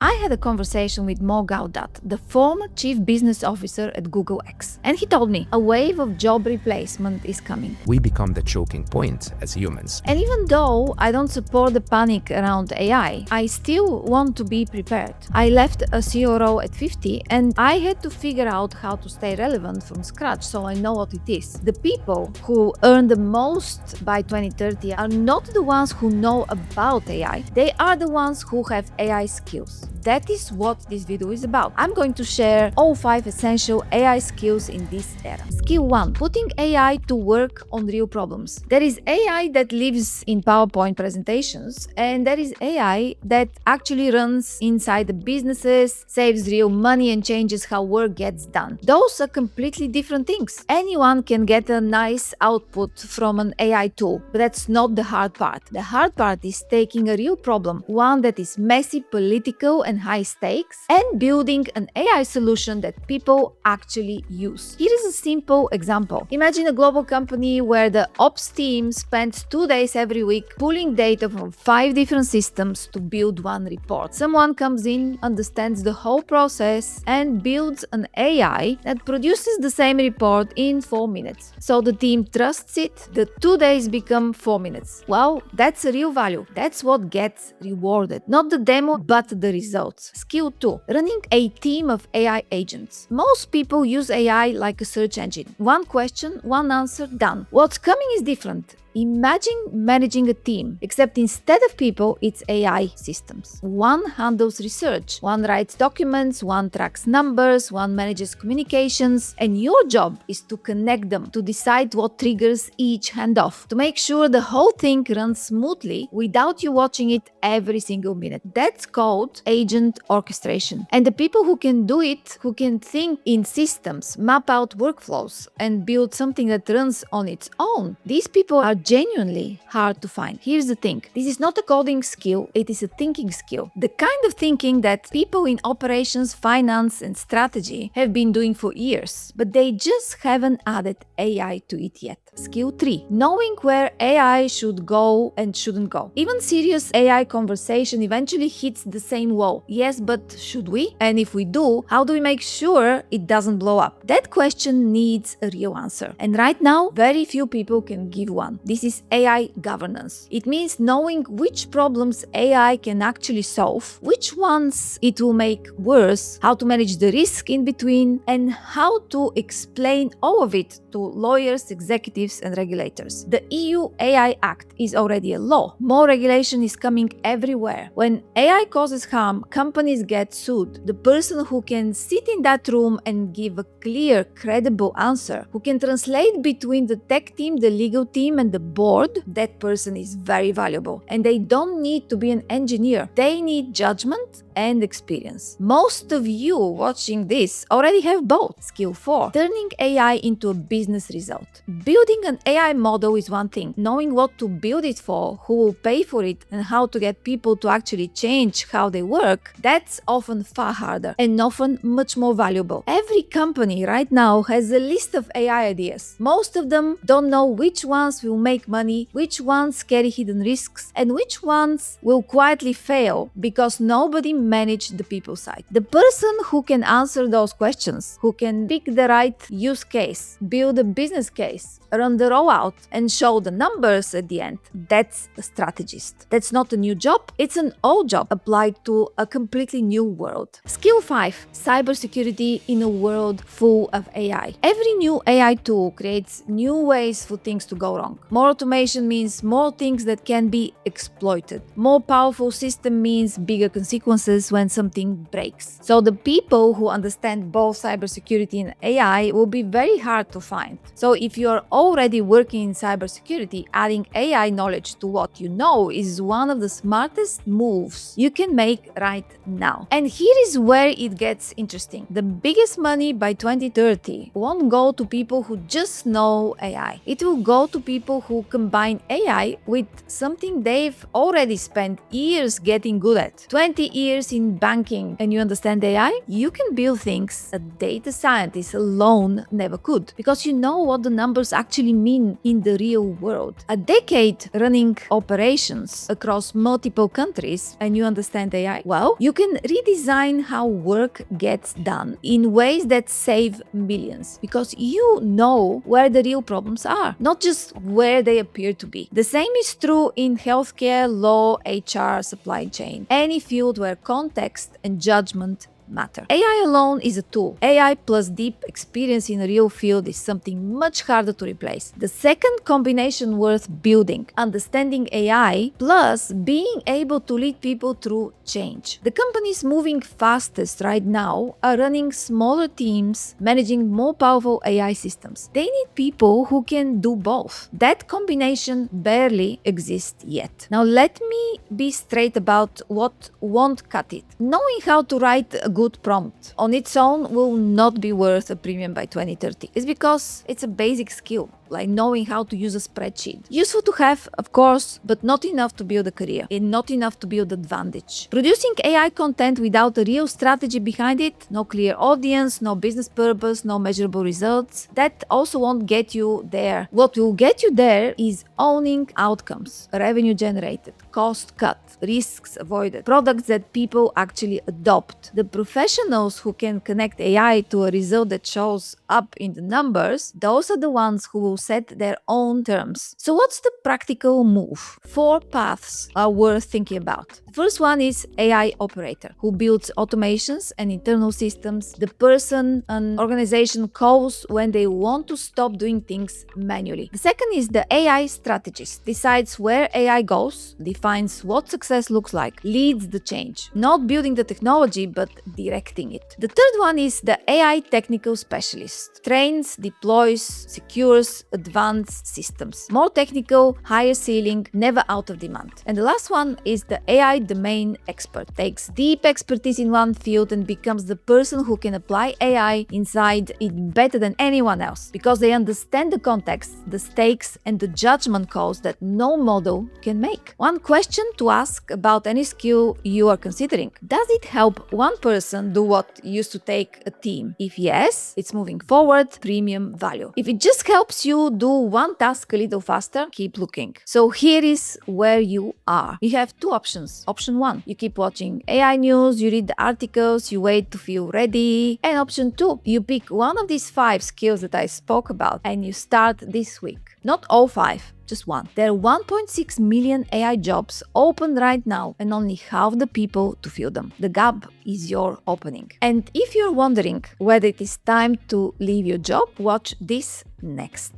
I had a conversation with Mo Gaudat, the former chief business officer at Google X, and he told me a wave of job replacement is coming. We become the choking point as humans. And even though I don't support the panic around AI, I still want to be prepared. I left a CEO role at 50 and I had to figure out how to stay relevant from scratch, so I know what it is. The people who earn the most by 2030 are not the ones who know about AI. They are the ones who have AI skills. That is what this video is about. I'm going to share all 5 essential AI skills in this era. Skill 1. Putting AI to work on real problems. There is AI that lives in PowerPoint presentations, and there is AI that actually runs inside the businesses, saves real money, and changes how work gets done. Those are completely different things. Anyone can get a nice output from an AI tool, but that's not the hard part. The hard part is taking a real problem, one that is messy, political, and high stakes, and building an AI solution that people actually use. Here is a simple example. Imagine a global company where the ops team spends 2 days every week pulling data from 5 different systems to build one report. Someone comes in, understands the whole process, and builds an AI that produces the same report in 4 minutes. So the team trusts it, the 2 days become 4 minutes. Well, that's a real value. That's what gets rewarded. Not the demo, but the results. Skill 2. Running a team of AI agents. Most people use AI like a search engine. One question, one answer, done. What's coming is different. Imagine managing a team, except instead of people, it's AI systems. One handles research, one writes documents, one tracks numbers, one manages communications, and your job is to connect them, to decide what triggers each handoff, to make sure the whole thing runs smoothly without you watching it every single minute. That's called agent orchestration. And the people who can do it, who can think in systems, map out workflows, and build something that runs on its own, these people are genuinely hard to find. Here's the thing. This is not a coding skill, it is a thinking skill. The kind of thinking that people in operations, finance, and strategy have been doing for years, but they just haven't added AI to it yet. Skill 3. Knowing where AI should go and shouldn't go. Even serious AI conversation eventually hits the same wall. Yes, but should we? And if we do, how do we make sure it doesn't blow up? That question needs a real answer. And right now, very few people can give one. This is AI governance. It means knowing which problems AI can actually solve, which ones it will make worse, how to manage the risk in between, and how to explain all of it to lawyers, executives, and regulators. The EU AI Act is already a law. More regulation is coming everywhere. When AI causes harm, companies get sued. The person who can sit in that room and give a clear, credible answer, who can translate between the tech team, the legal team, and the board, that person is very valuable. And they don't need to be an engineer. They need judgment and experience. Most of you watching this already have both. Skill 4. Turning AI into a business result. Building an AI model is one thing. Knowing what to build it for, who will pay for it, and how to get people to actually change how they work, that's often far harder and often much more valuable. Every company right now has a list of AI ideas. Most of them don't know which ones will make money, which ones carry hidden risks, and which ones will quietly fail because nobody managed the people side. The person who can answer those questions, who can pick the right use case, build a business case, run the rollout, and show the numbers at the end, that's a strategist. That's not a new job, it's an old job applied to a completely new world. Skill 5. Cybersecurity in a world full of AI. Every new AI tool creates new ways for things to go wrong. More automation means more things that can be exploited. More powerful system means bigger consequences when something breaks. So the people who understand both cybersecurity and AI will be very hard to find. So if you're already working in cybersecurity, adding AI knowledge to what you know is one of the smartest moves you can make right now. And here is where it gets interesting. The biggest money by 2030 won't go to people who just know AI. It will go to people who combine AI with something they've already spent years getting good at. 20 years years in banking and you understand AI, you can build things a data scientist alone never could, because you know what the numbers actually mean in the real world. A decade running operations across multiple countries and you understand AI, well, you can redesign how work gets done in ways that save millions, because you know where the real problems are, not just where they appear to be. The same is true in healthcare, law, HR, supply chain, any field where context and judgment matter. AI alone is a tool. AI plus deep experience in a real field is something much harder to replace. The second combination worth building: understanding AI plus being able to lead people through change. The companies moving fastest right now are running smaller teams, managing more powerful AI systems. They need people who can do both. That combination barely exists yet. Now let me be straight about what won't cut it. Knowing how to write a good prompt on its own will not be worth a premium by 2030. It's because it's a basic skill, like knowing how to use a spreadsheet. Useful to have, of course, but not enough to build a career and not enough to build advantage. Producing AI content without a real strategy behind it, no clear audience, no business purpose, no measurable results, that also won't get you there. What will get you there is owning outcomes, revenue generated, cost cut, risks avoided, products that people actually adopt. The professionals who can connect AI to a result that shows up in the numbers, those are the ones who will set their own terms. So what's the practical move? 4 paths are worth thinking about. The first one is AI operator, who builds automations and internal systems. The person an organization calls when they want to stop doing things manually. The second is the AI strategist, decides where AI goes, defines what success looks like, leads the change, not building the technology but directing it. The third one is the AI technical specialist, trains, deploys, secures advanced systems. More technical, higher ceiling, never out of demand. And the last one is the AI domain expert, takes deep expertise in one field and becomes the person who can apply AI inside it better than anyone else, because they understand the context, the stakes, and the judgment calls that no model can make. One question to ask about any skill you are considering: does it help one person do what used to take a team? If yes, it's moving forward, premium value. If it just helps you do one task a little faster, keep looking. So here is where you are. You have 2 options. Option 1, you keep watching AI news, you read the articles, you wait to feel ready. And option 2, you pick one of these 5 skills that I spoke about and you start this week. Not all 5, just one. There are 1.6 million AI jobs open right now and only half the people to fill them. The gap is your opening. And if you're wondering whether it is time to leave your job, watch this next.